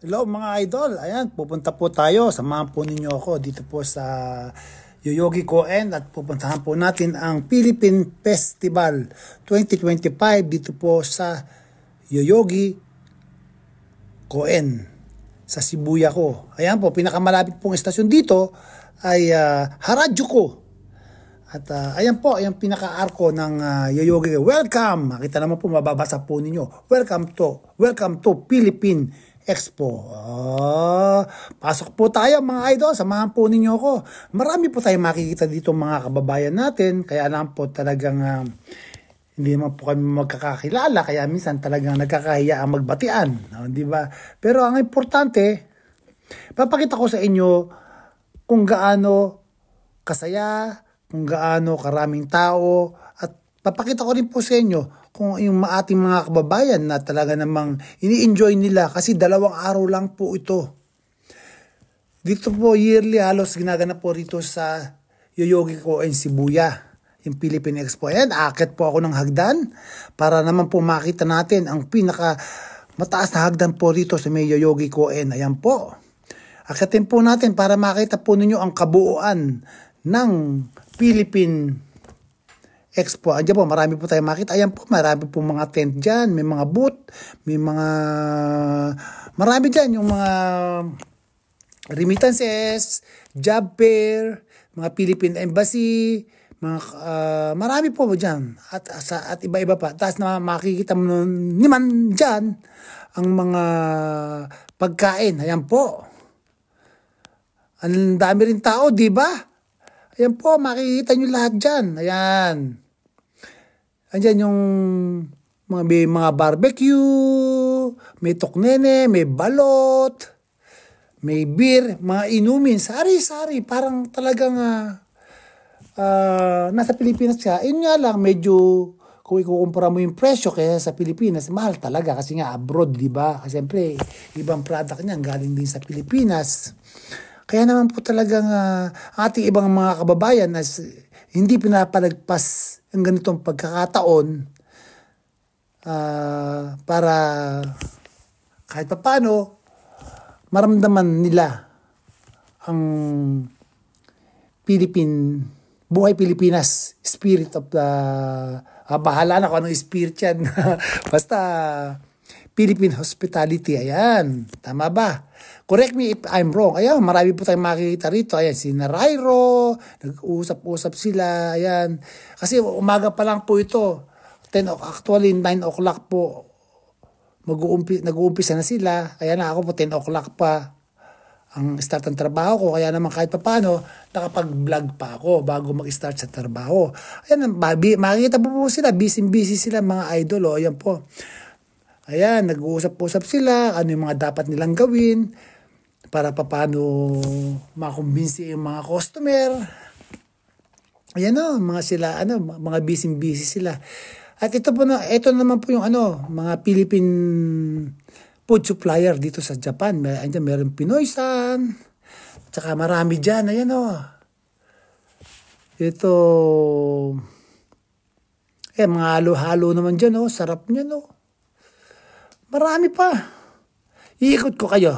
Hello mga idol, ayan, pupunta po tayo, samahan po ninyo ako dito po sa Yoyogi Koen at pupuntahan po natin ang Philippine Festival 2025 dito po sa Yoyogi Koen sa Sibuyako. Ayan po, pinakamalapit pong estasyon dito ay Harajuku. At ayan po, ayan pinaka-arko ng Yoyogi. Welcome! Makita naman po, mababasa po ninyo. Welcome to Philippine Expo. Pasok po tayo mga idol, samahan po ninyo ako. Marami po tayong makikita dito mga kababayan natin. Kaya lang po talagang hindi naman po kami magkakakilala. Kaya minsan talagang nagkakahiya ang magbatian. Di ba? Pero ang importante, papakita ko sa inyo kung gaano kasaya, kung gaano karaming tao, at papakita ko rin po sa inyo kung yung ating mga kababayan na talaga namang ini-enjoy nila kasi 2 araw lang po ito. Dito po yearly halos ginaganap po rito sa Yoyogi Koen Shibuya, yung Philippine Expo. Ayan, akit po ako ng hagdan para naman po makita natin ang pinaka mataas na hagdan po rito sa may Yoyogi Koen. Ayan po. Akitin po natin para makita po ninyo ang kabuuan ng Philippine Expo. Andiyan po, marami po tayong makita. Ayan po, marami po mga tent dyan, may mga booth, may mga, marami dyan, yung mga remittances, job fair, mga Philippine Embassy, mga, marami po dyan. At iba-iba pa. Tapos na makikita mo naman dyan, ang mga pagkain. Ayan po. Ang dami rin tao, di ba? Ayan po, makikita nyo lahat dyan. Ayan. Andyan yung may mga barbecue, may toknene, may balot, may beer, mga inumin, sari-sari. Parang talagang nasa Pilipinas ka. Yun nga lang, medyo kung ikukumpara mo yung presyo kaya sa Pilipinas, mahal talaga kasi nga abroad, di ba? Kasi siyempre, ibang product niyan galing din sa Pilipinas. Kaya naman po talagang ating ibang mga kababayan na hindi pinapalagpas ang ganitong pagkakataon para kahit paano maramdaman nila ang buhay Pilipinas, spirit of the, bahala na kung anong spirit yan. Basta Philippine hospitality, ayan. Tama ba? Correct me if I'm wrong. Ayan, marami po tayong makikita rito. Ayan, si Narairo, nag-uusap-usap sila. Ayan. Kasi umaga pa lang po ito. Actually, 9 o'clock po. Nag-uumpisa na sila. Ayan na, ako po 10 o'clock pa ang start ng trabaho ko. Kaya naman kahit paano, nakapag-vlog pa ako bago mag-start sa trabaho. Ayan, makikita po sila. Busy sila mga idol. O, ayan po. Ayan, nag-uusap-usap sila, ano yung mga dapat nilang gawin para paano makumbinsi yung mga customer. Ayan o, mga busy sila. At ito naman po yung mga Philippine food supplier dito sa Japan. Ayan, meron Pinoysan, tsaka marami dyan, ayan o. Ito, mga halo-halo naman dyan o, sarap niyan o. Marami pa. Iikot ko kayo.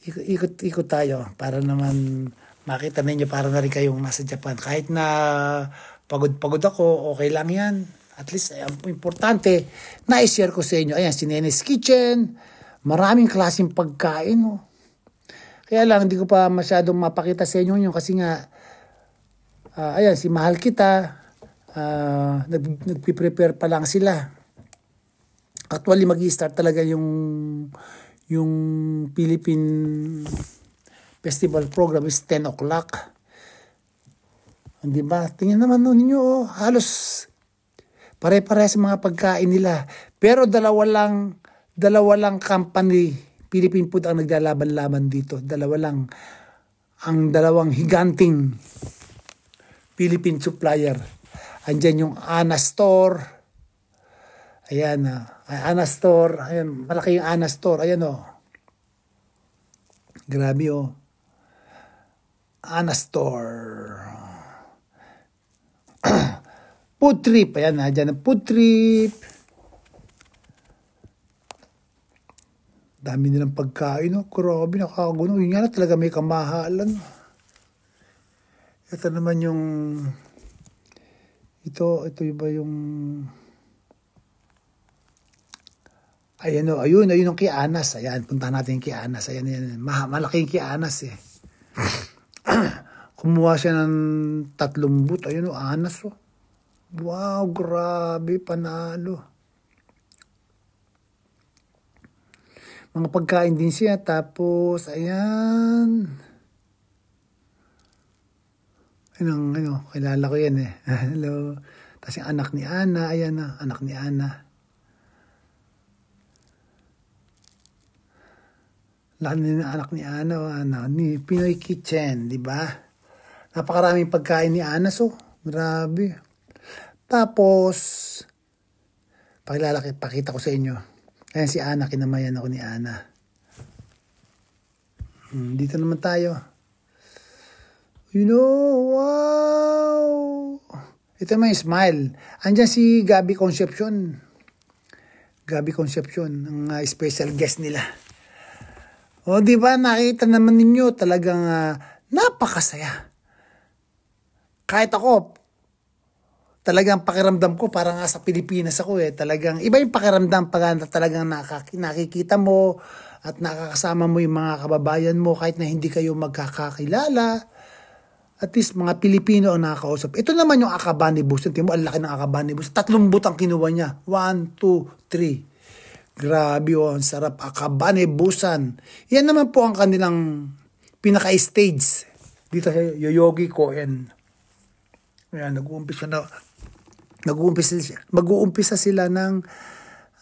Ikot tayo para naman makita ninyo para na rin kayong nasa Japan. Kahit na pagod ako, okay lang yan. At least, ang importante, na-share ko sa inyo. Ayan, si Nene's Kitchen. Maraming klaseng pagkain. Oh. Kaya lang, hindi ko pa masyadong mapakita sa inyo yun kasi nga, ayan, si Mahal Kita, nagpiprepare pa lang sila. Actually, mag-i-start talaga yung Philippine Festival program is 10 o'clock. Hindi ba? Tingnan naman ninyo, halos pare-pare sa mga pagkain nila. Pero dalawa lang company, Philippine Food ang naglalaban-laban dito. Ang dalawang higanting Philippine supplier. Andyan yung Ana Store. Ayan, Ana Store. Ayan, malaki yung Ana Store. Ayan o. Grabe o. Ana Store. Food Trip. Ayan, dyan ang Food Trip. Dami nilang pagkain, no? Grabe, nakakagulo. Yun nga na talaga may kamahalan. Ito naman yung, ito ba yung, ayun yung Kianas. Ayan, punta natin yung Kianas. Ayan. Malaking Kianas eh. Kumuha siya ng 3 boot. Ayun, anas oh. Wow, grabe, panalo. Mga pagkain din siya. Tapos, ayan. Kilala ko yan eh. Hello. Tapos yung anak ni Ana. Ayan na, anak ni Ana. Laki na anak ni Ana. Ni Pinoy Kitchen, di ba? Napakaraming pagkain ni Ana. So, grabe. Tapos, pakita ko sa inyo. Ayan si Ana, kinamayan ako ni Ana. Dito naman tayo. Wow! Ito may smile. Andyan si Gabby Concepcion. Gabby Concepcion, ang special guest nila. O, di ba, nakita naman ninyo, talagang napakasaya. Kahit ako, talagang pakiramdam ko parang sa Pilipinas ako eh. Talagang iba yung pakiramdam pag talagang nakikita mo at nakakasama mo yung mga kababayan mo kahit na hindi kayo magkakakilala. At least mga Pilipino ang nakakausap. Ito naman yung Akabane Busan. Tingnan mo, ang laki ng Akabane Busan. 3 butang kinuha niya. 1, 2, 3. Grabe oh, ang sarap. Akabane Busan. Yan naman po ang kanilang pinaka-stage dito sa Yoyogi Ko-en. Ayan, mag-uumpisa sila ng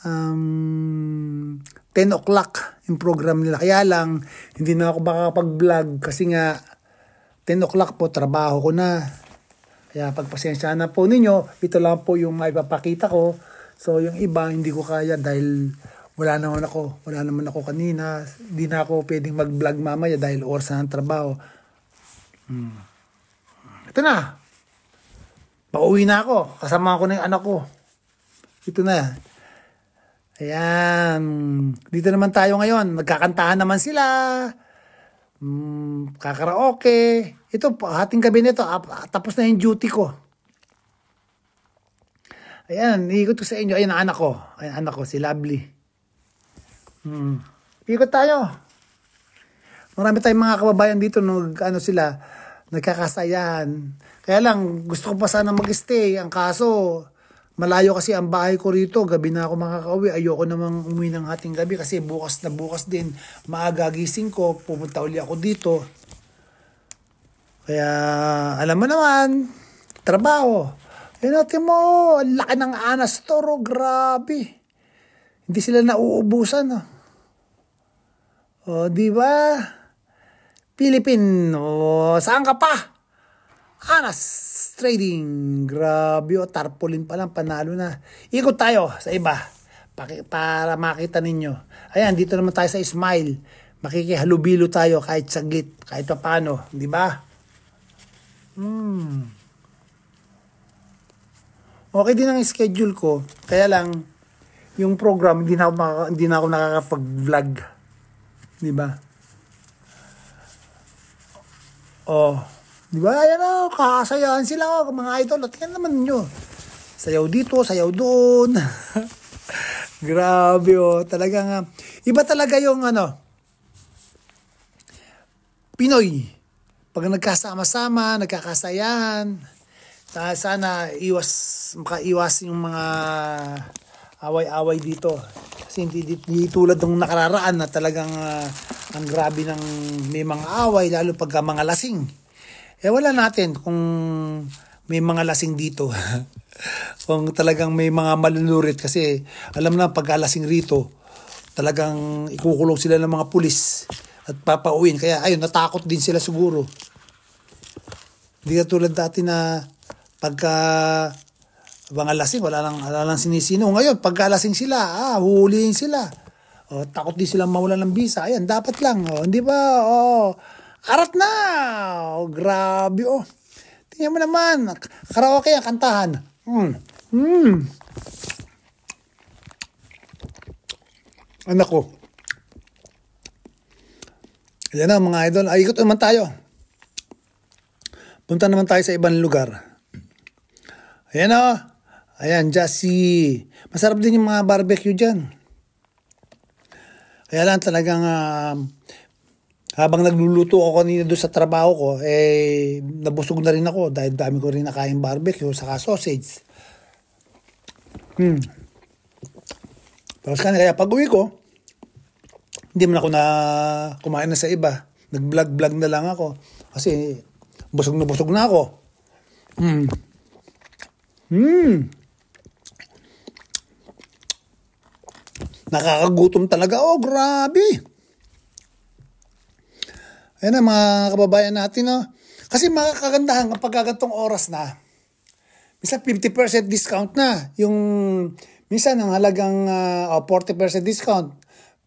10 o'clock yung program nila. Kaya lang, hindi na ako makakapag-vlog kasi nga 10 o'clock po, trabaho ko na. Kaya pagpasensya na po ninyo, ito lang po yung maipapakita ko. So yung iba, hindi ko kaya dahil wala naman ako kanina. Hindi na ako pwedeng mag-vlog mamaya dahil oras na ng trabaho. Ito na. Pauwi na ako. Kasama ko na yung anak ko. Ito na. Ayan. Dito naman tayo ngayon. Magkakantahan naman sila. Kakaraoke. Ito, hating gabi nito. Tapos na yung duty ko. Ayan. Ikot ko sa inyo. Ayan ang anak ko. Ayan anak ko. Si Lovely. Ikot tayo. Marami tayong mga kababayan dito. Nagkakasayahan. Kaya lang, gusto ko pa sana mag-stay. Ang kaso, malayo kasi ang bahay ko rito. Gabi na ako makakauwi. Ayoko namang umuwi ng hating gabi kasi bukas din. Maaga gising ko. Pupunta uli ako dito. Kaya, alam mo naman, trabaho. Natin mo, laki ng Anas Toro. Grabe. Hindi sila nauubusan. O, di ba? Philippine. O, saan ka pa? Anas Trading. Grabe o, tarpaulin pa lang, panalo na. Ikot tayo sa iba para makita ninyo. Ayan, dito naman tayo sa Smile. Makikihalubilo tayo kahit saglit, kahit pa paano, di ba? Okay din ang schedule ko. Kaya lang, yung program, hindi na ako nakakapag-vlog. Di ba? Di ba? Ayan o, kakasayahan sila o, mga idol. At yan naman nyo. Sayaw dito, sayaw doon. Grabe o. Talagang, iba talaga yung Pinoy. Pag nagkasama-sama, nagkakasayahan, sana makaiwas yung mga away-away dito. Kasi hindi tulad ng nakararaan na talagang ang grabe ng may mga away, lalo pag mga lasing. Wala natin kung may mga lasing dito. Kung talagang may mga malulurit kasi alam na pag lasing rito, talagang ikukulong sila ng mga pulis at papauwin. Kaya ayun, natakot din sila siguro. Hindi katulad dati na pagka mga lasing, wala lang sinisino. Ngayon, pagka lasing sila, huhulihin sila. Takot din silang mawalan ng bisa. Ayan, dapat lang. Hindi ba? Arat na! Grabe, Tingnan mo naman. Karaoke ang kantahan. Anak ko. Ayan na mga idol, ay ikot naman tayo. Punta naman tayo sa ibang lugar. Ayan na, ayan, Jassy. Masarap din yung mga barbecue dyan. Kaya lang talagang habang nagluluto ako kanina doon sa trabaho ko, nabusog na rin ako dahil dami ko rin nakain barbecue saka sausage. Tapos kaya pag uwi ko, hindi man ako na kumain na sa iba. Nag-vlog na lang ako. Kasi busog na ako. Nakakagutom talaga. Oh, grabe. Ayan na mga kababayan natin. Oh. Kasi makakagandahan kapag gantong oras na. Minsan 50% discount na. Minsan ang halagang 40% discount.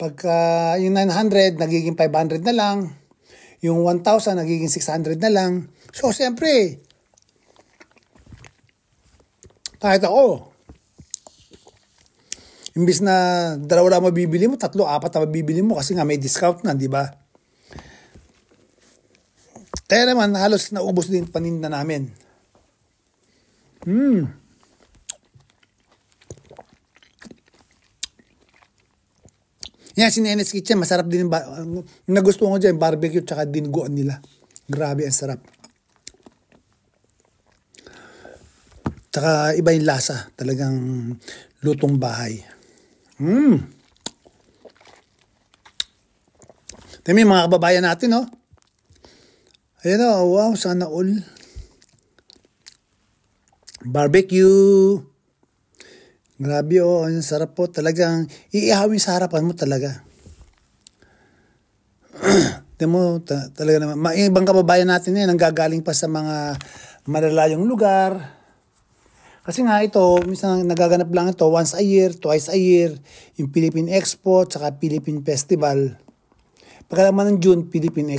Pagka yung 900, nagiging 500 na lang. Yung 1,000, nagiging 600 na lang. So, siyempre, kahit ako, imbis na 2 lang mabibili mo, 3, 4 na mabibili mo kasi nga may discount na, di ba? Kaya naman, halos naubos din paninda namin. Yan, si Nene's Kitchen, masarap din. Nagustuhan ko dyan, barbecue tsaka dinuguan nila. Grabe, ang sarap. Tsaka iba yung lasa. Talagang lutong bahay. Ito yung mga kababayan natin, no? Ayan o, wow, sana all. Barbecue. Grabe oh, ang sarap po. Talagang iihawin sa harapan mo talaga. Mo, talaga naman. Ibang kababayan natin yan, nanggagaling pa sa mga malalayong lugar. Kasi nga ito, minsan nagaganap lang ito once a year, twice a year, yung Philippine Expo, tsaka Philippine Festival. Pagka naman ng June, Philippine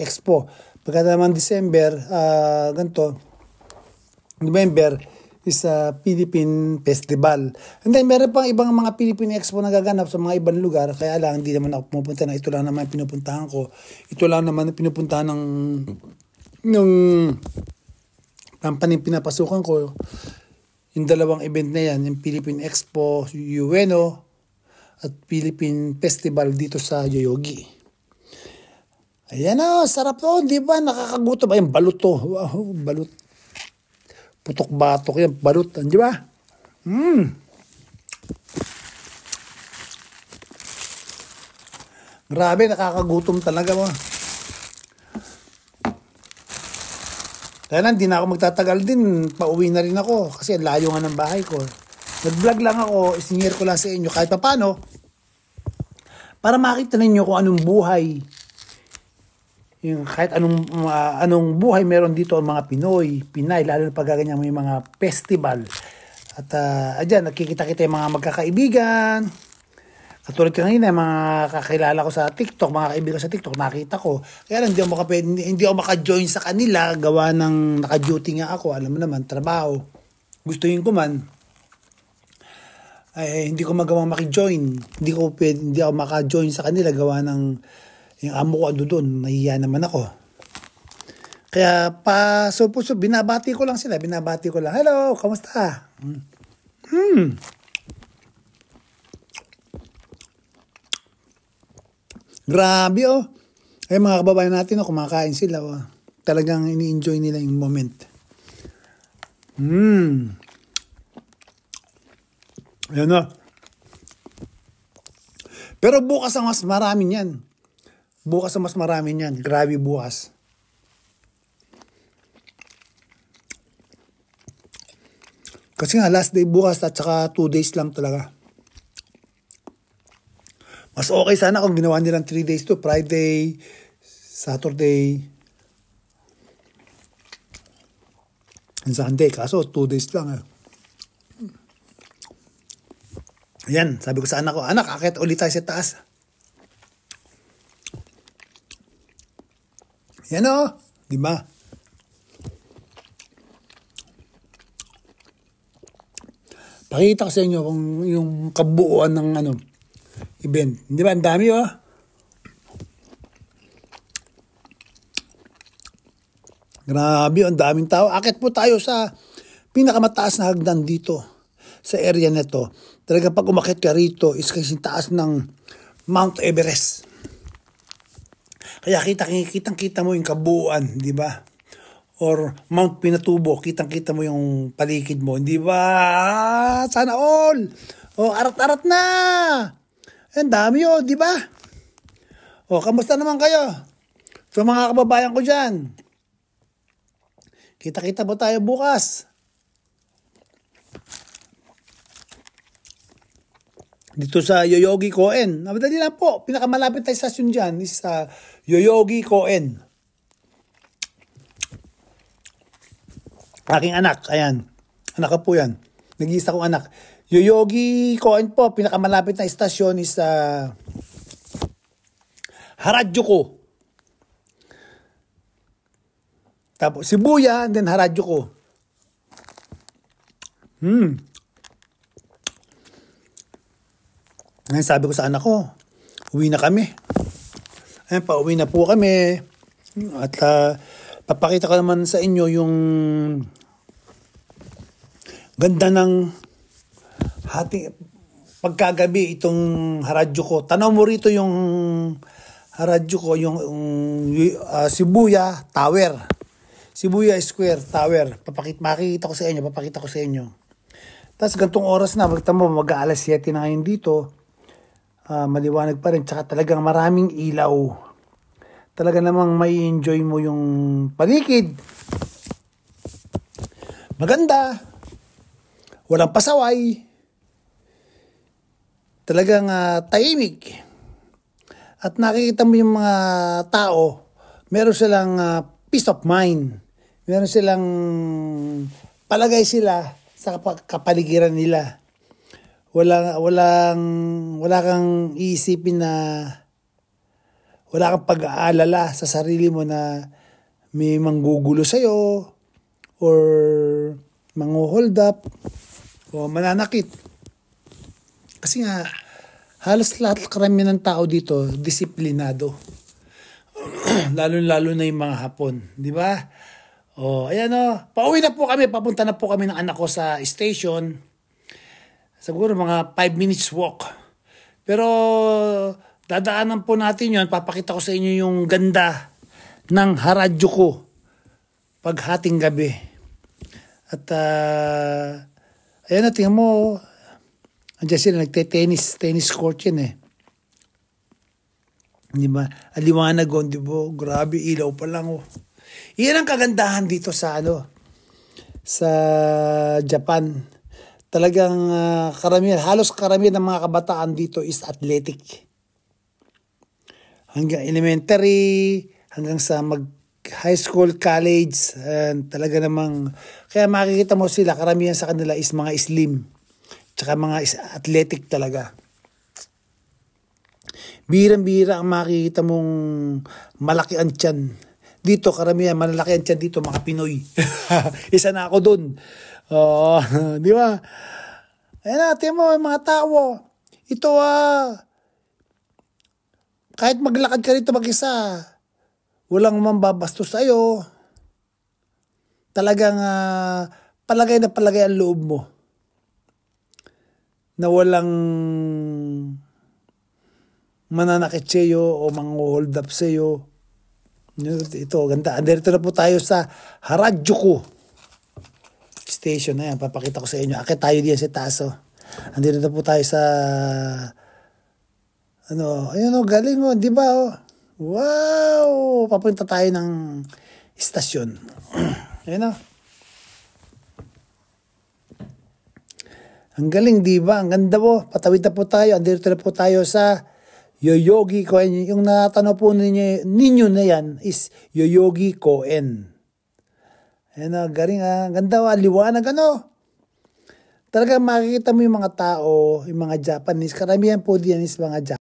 Expo. Pagka naman December, November, is Philippine Festival. And then meron pang ibang mga Philippine Expo na gaganap sa mga ibang lugar. Kaya lang, hindi naman ako pumupunta na. Ito lang naman pinupuntahan ko. Ito lang naman pinupuntahan ng company pinapasukan ko. Yung 2 event na yan, yung Philippine Expo Ueno at Philippine Festival dito sa Yoyogi. Ayan na, sarap to. Di ba? Nakakagutom. Ayan, balut to. Wow, balut. Putok-batok yan, balut, di ba? Grabe, nakakagutom talaga mo. Kaya lang, di na ako magtatagal din. Pauwi na rin ako kasi layo nga ng bahay ko. Nag-vlog lang ako, isinir ko lang sa inyo kahit paano para makita ninyo kung anong buhay. Yung kahit anong buhay meron dito ang mga Pinay, lalo na pag ganyan may mga festival. At adyan, nakikita-kita yung mga magkakaibigan. Katulad kanina, mga kakilala ko sa TikTok, mga kaibigan sa TikTok, nakita ko. Kaya lang, hindi ako maka-join sa kanila, gawa ng naka-duty nga ako. Alam mo naman, trabaho. Gustuhin ko man. Hindi ko magawang maki-join. Hindi ako maka-join sa kanila, gawa ng yung amo ko ando doon, nahiya naman ako. Kaya binabati ko lang sila. Hello, kamusta? Grabe oh. Ay mga kababayan natin, kumakain sila. Oh. Talagang ini-enjoy nila yung moment. Ayan na. Pero bukas ang mas marami niyan. Grabe bukas. Kasi nga last day bukas at saka 2 days lang talaga. Mas okay sana kung ginawa nilang 3 days to. Friday, Saturday, and Sunday. Kaso 2 days lang. Ayan, sabi ko sa anak ko, anak, akit ulit tayo sa taas. Yan o, di ba? Pakita ko sa inyo kung yung kabuuan ng event. Di ba? Ang dami oh. Grabe, ang daming tao. Akit po tayo sa pinakamataas na hagdan dito sa area nito. Talaga pag umakit ka rito is kasi taas ng Mount Everest. Kaya kitang-kita mo yung kabuuan, di ba? Or Mount Pinatubo, kitang-kita mo yung paligid mo, di ba? Sana all! O, arat-arat na! Ang dami yun, di ba? O, kamusta naman kayo? So, mga kababayan ko dyan, kita-kita po tayo bukas. Dito sa Yoyogi Koen. Madali lang po. Pinakamalapit na istasyon dyan is Yoyogi Koen. Aking anak. Ayan. Anak ko po yan. Nag-iisa kong anak. Yoyogi Koen po. Pinakamalapit na istasyon is Harajuku. Tapos Shibuya and then Harajuku. Ngayon sabi ko sa anak ko, uwi na kami. Ayun, pauwi na po kami. At papakita ko naman sa inyo yung ganda ng pagkagabi itong Harajuku. Tanaw mo rito yung Harajuku, yung Shibuya Tower. Shibuya Square Tower. Makikita ko sa inyo, papakita ko sa inyo. Tapos gantong oras na, magta mo, mag-aalas 7 na ngayon dito. Maliwanag pa rin, tsaka talagang maraming ilaw. Talaga namang may enjoy mo yung paligid. Maganda. Walang pasaway. Talagang tahimik. At nakikita mo yung mga tao, meron silang peace of mind. Meron silang palagay sila sa kapaligiran nila. Wala kang iisipin na wala kang pag-aalala sa sarili mo na may manggugulo sa'yo or mangu-hold up o mananakit. Kasi nga, halos lahat karamihan ng tao dito, disiplinado. Lalo-lalo na yung mga Hapon. Di ba? Ayan pauwi na po kami. Papunta na po kami ng anak ko sa station. Siguro mga 5 minutes walk. Pero dadaanan po natin yun. Papakita ko sa inyo yung ganda ng Harajuku paghating gabi. At ayan na, tingnan mo. Andiyan sila, tennis court yun eh. Di ba? Aliwanag di ba? Grabe, ilaw pa lang Iyan ang kagandahan dito sa sa Japan. Talagang halos karamihan ng mga kabataan dito is athletic. Hanggang elementary, hanggang sa high school, college, talaga namang, kaya makikita mo sila, karamihan sa kanila is mga slim, tsaka mga athletic talaga. Birang-bira ang makikita mong malaki ang tiyan. Dito, karamihan, malalaki ang tiyan dito, mga Pinoy. Isa na ako dun. Di ba? Ayan natin mo, mga tao. Ito, kahit maglakad ka rito mag-isa, walang mambabastos sa'yo. Talagang palagay na palagay ang loob mo. Na walang mananakit sa'yo o mang-hold up sa'yo. Ito, ganda. Andito na po tayo sa Harajuku station na yan. Papakita ko sa inyo. Akit tayo diyan sa taas. Andito na po tayo sa ayun galing di ba wow! Papunta tayo ng istasyon. Ayun Ang galing, di ba? Ang ganda po. Patawid na po tayo. Andito na po tayo sa Yoyogi Koen. Yung natanaw po ninyo na yan is Yoyogi Koen. Ayan galing Ang ganda liwanag Talaga makikita mo yung mga tao, yung mga Japanese. Karamihan po diyan is mga Japanese.